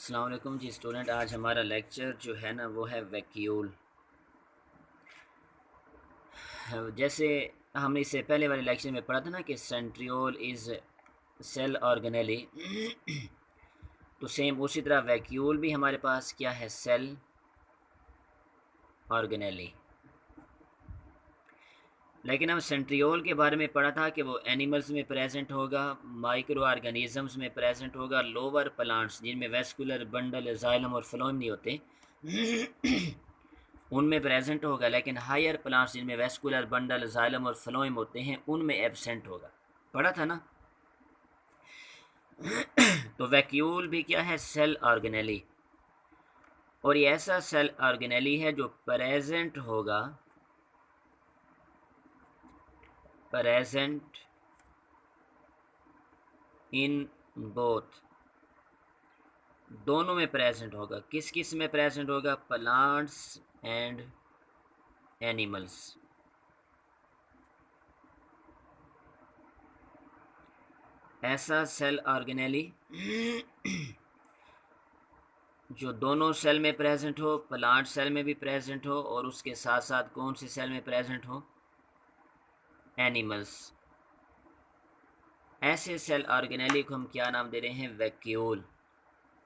अस्सलाम वालेकुम जी स्टूडेंट। आज हमारा लेक्चर जो है ना वो है वैक्यूल। जैसे हमने इससे पहले वाले लेक्चर में पढ़ा था ना कि सेंट्रियोल इज़ सेल ऑर्गेनेली तो सेम उसी तरह वैक्यूल भी हमारे पास क्या है, सेल ऑर्गेनेली। लेकिन हम सेंट्रियोल के बारे में पढ़ा था कि वो एनिमल्स में प्रेजेंट होगा, माइक्रो ऑर्गेनिजम्स में प्रेजेंट होगा, लोअर प्लांट्स जिनमें वेस्कुलर बंडल जाइलम और फ्लोएम नहीं होते उनमें प्रेजेंट होगा, लेकिन हायर प्लांट्स जिनमें वेस्कुलर बंडल जाइलम और फ्लोएम होते हैं उनमें एब्सेंट होगा। पढ़ा था ना। तो वैक्यूल भी क्या है, सेल ऑर्गेनेली, और ये ऐसा सेल ऑर्गेनेली है जो प्रेजेंट होगा, प्रेजेंट इन बोथ, दोनों में प्रेजेंट होगा। किस किस में प्रेजेंट होगा, प्लांट्स एंड एनिमल्स। ऐसा सेल ऑर्गेनेली जो दोनों सेल में प्रेजेंट हो, प्लांट सेल में भी प्रेजेंट हो और उसके साथ साथ कौन सी सेल में प्रेजेंट हो, एनिमल्स। ऐसे सेल ऑर्गेनेली को हम क्या नाम दे रहे हैं, वैक्यूल।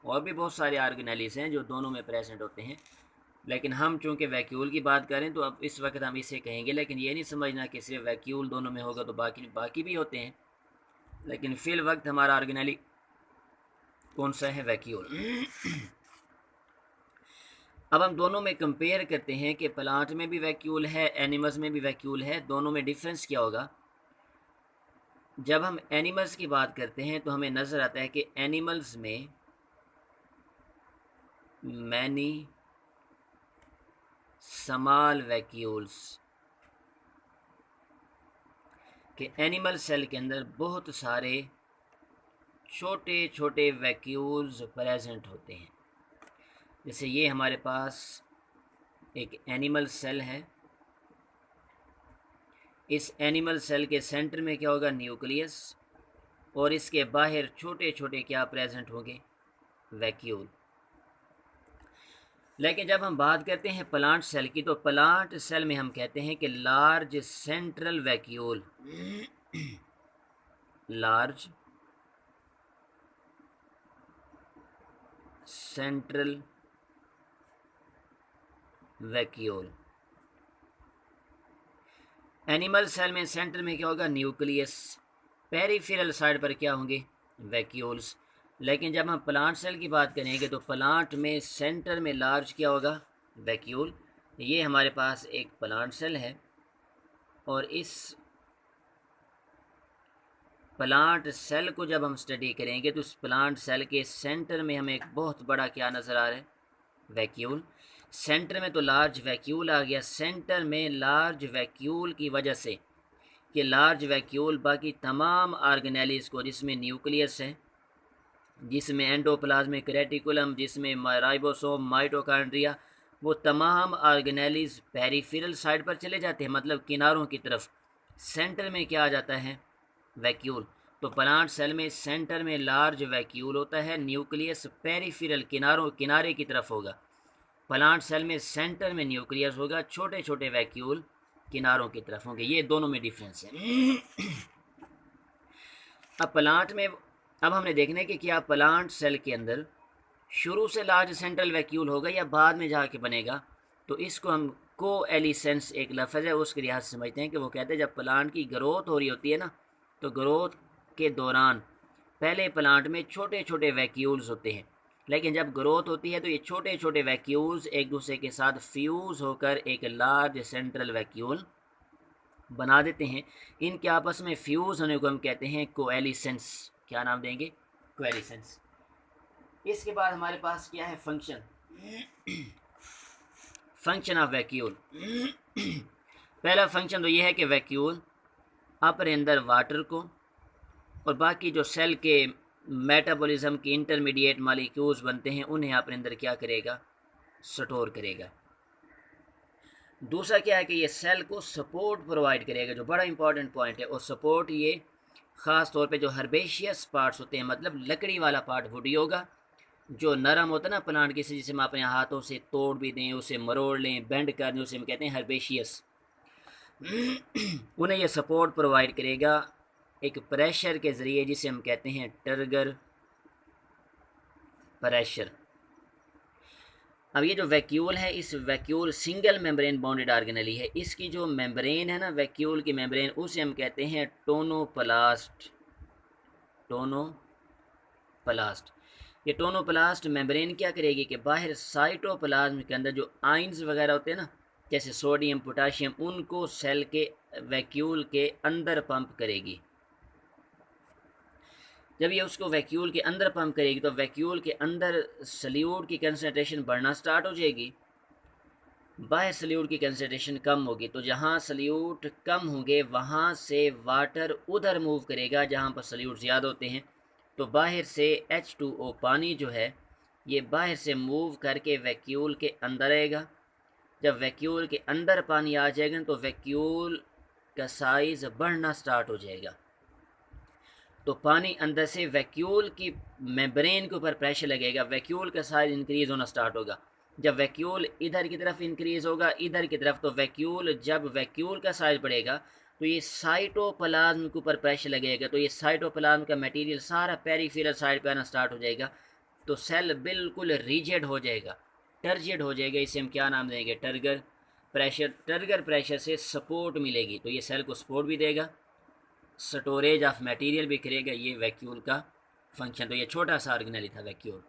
और भी बहुत सारे ऑर्गेनेलीज हैं जो दोनों में प्रेजेंट होते हैं, लेकिन हम चूंकि वैक्यूल की बात करें तो अब इस वक्त हम इसे कहेंगे। लेकिन ये नहीं समझना कि सिर्फ वैक्यूल दोनों में होगा तो बाकी बाकी भी होते हैं, लेकिन फिल वक्त हमारा ऑर्गेनेली कौन सा है, वैक्यूल। अब हम दोनों में कंपेयर करते हैं कि प्लांट में भी वैक्यूल है, एनिमल्स में भी वैक्यूल है, दोनों में डिफरेंस क्या होगा। जब हम एनिमल्स की बात करते हैं तो हमें नज़र आता है कि एनिमल्स में मैनी स्मॉल वैक्यूल्स, कि एनिमल सेल के अंदर बहुत सारे छोटे छोटे वैक्यूल्स प्रेजेंट होते हैं। जैसे ये हमारे पास एक एनिमल सेल है, इस एनिमल सेल के सेंटर में क्या होगा, न्यूक्लियस, और इसके बाहर छोटे छोटे क्या प्रेजेंट होंगे, वैक्यूल। लेकिन जब हम बात करते हैं प्लांट सेल की तो प्लांट सेल में हम कहते हैं कि large central vacuole, large central vacuole. Animal cell में सेंटर में क्या होगा, न्यूक्लियस, पेरिफेरल साइड पर क्या होंगे, वैक्यूल्स। लेकिन जब हम प्लांट सेल की बात करेंगे तो प्लांट में सेंटर में लार्ज क्या होगा, वैक्यूल। ये हमारे पास एक प्लांट सेल है और इस प्लांट सेल को जब हम स्टडी करेंगे तो उस प्लांट सेल के सेंटर में हमें एक बहुत बड़ा क्या नज़र आ रहा है, वैक्यूल। सेंटर में तो लार्ज वैक्यूल आ गया। सेंटर में लार्ज वैक्यूल की वजह से कि लार्ज वैक्यूल बाकी तमाम ऑर्गेनेलिस को, जिसमें न्यूक्लियस है, जिसमें एंडोप्लाज्मिक रेटिकुलम, जिसमें राइबोसोम, माइटोकॉन्ड्रिया, वो तमाम ऑर्गेनेलिस पेरिफेरल साइड पर चले जाते हैं, मतलब किनारों की तरफ। सेंटर में क्या आ जाता है, वैक्यूल। तो प्लांट सेल में सेंटर में लार्ज वैक्यूल होता है, न्यूक्लियस पेरिफेरल किनारों किनारे की तरफ होगा। प्लांट सेल में सेंटर में न्यूक्लियस होगा, छोटे छोटे वैक्यूल किनारों की तरफ होंगे। ये दोनों में डिफरेंस है। अब प्लांट में अब हमने देखना है कि क्या प्लांट सेल के अंदर शुरू से लार्ज सेंट्रल वैक्यूल होगा या बाद में जाके बनेगा। तो इसको हम को एलिसेंस एक लफ्ज़ है उसके लिहाज से समझते हैं कि वो कहते हैं जब प्लांट की ग्रोथ हो रही होती है ना, तो ग्रोथ के दौरान पहले प्लांट में छोटे छोटे वैक्यूल्स होते हैं, लेकिन जब ग्रोथ होती है तो ये छोटे छोटे वैक्यूल्स एक दूसरे के साथ फ्यूज़ होकर एक लार्ज सेंट्रल वैक्यूल बना देते हैं। इनके आपस में फ्यूज़ होने को हम कहते हैं कोएलिसेंस। क्या नाम देंगे, कोएलिसेंस। इसके बाद हमारे पास क्या है, फंक्शन, फंक्शन ऑफ वैक्यूल। पहला फंक्शन तो ये है कि वैक्यूल अपने अंदर वाटर को और बाकी जो सेल के मेटाबॉलिज्म के इंटरमीडिएट मॉलिक्यूल्स बनते हैं उन्हें अपने अंदर क्या करेगा, स्टोर करेगा। दूसरा क्या है कि ये सेल को सपोर्ट प्रोवाइड करेगा, जो बड़ा इंपॉर्टेंट पॉइंट है। और सपोर्ट ये ख़ास तौर पे जो हर्बेशियस पार्ट्स होते हैं, मतलब लकड़ी वाला पार्ट वुडी होगा, जो नरम होता है ना प्लांट, किसी जिसे हम अपने हाथों से तोड़ भी दें, उसे मरोड़ लें, बेंड कर दें, उसे हम कहते हैं हर्बेशियस। उन्हें यह सपोर्ट प्रोवाइड करेगा एक प्रेशर के ज़रिए जिसे हम कहते हैं टर्गर प्रेशर। अब ये जो वैक्यूल है, इस vacuole single membrane bounded organelle है। इसकी जो मेम्ब्रेन है ना वैक्यूल की मेम्ब्रेन, उसे हम कहते हैं टोनोप्लास्ट। टोनोप्लास्ट। ये टोनोप्लास्ट मेम्ब्रेन क्या करेगी कि बाहर साइटोप्लाज्म के अंदर जो आइंस वगैरह होते हैं ना, जैसे सोडियम पोटाशियम, उनको सेल के वैक्यूल के अंदर पंप करेगी। जब ये उसको वैक्यूल के अंदर पंप करेगी तो वैक्यूल के अंदर सल्यूट की कंसनट्रेशन बढ़ना स्टार्ट हो जाएगी, बाहर सल्यूट की कंसनट्रेशन कम होगी। तो जहाँ सल्यूट कम होंगे वहाँ से वाटर उधर मूव करेगा जहाँ पर सल्यूट ज़्यादा होते हैं। तो बाहर से H2O पानी जो है ये बाहर से मूव करके वैक्यूल के अंदर आएगा। जब वैक्यूल के अंदर पानी आ जाएगा तो वैक्यूल का साइज़ बढ़ना स्टार्ट हो जाएगा। तो पानी अंदर से वैक्यूल की मेम्ब्रेन के ऊपर प्रेशर लगेगा, वैक्यूल का साइज इंक्रीज़ होना स्टार्ट होगा। जब वैक्यूल इधर की तरफ इंक्रीज़ होगा, इधर की तरफ, तो वैक्यूल, जब वैक्यूल का साइज बढ़ेगा तो ये साइटोप्लाज्म के ऊपर प्रेशर लगेगा। तो ये साइटोप्लाज्म का मटेरियल सारा पेरिफेरल साइड पे आना स्टार्ट हो जाएगा। तो सेल बिल्कुल रिजिड हो जाएगा, टर्जिड हो जाएगा। इसे हम क्या नाम देंगे? Turgor pressure. टर्गर प्रेशर से सपोर्ट मिलेगी तो ये सेल को सपोर्ट भी देगा, स्टोरेज ऑफ मटेरियल भी करेगा। ये वैक्यूल का फंक्शन। तो ये छोटा सा ऑर्गेनेल था वैक्यूल।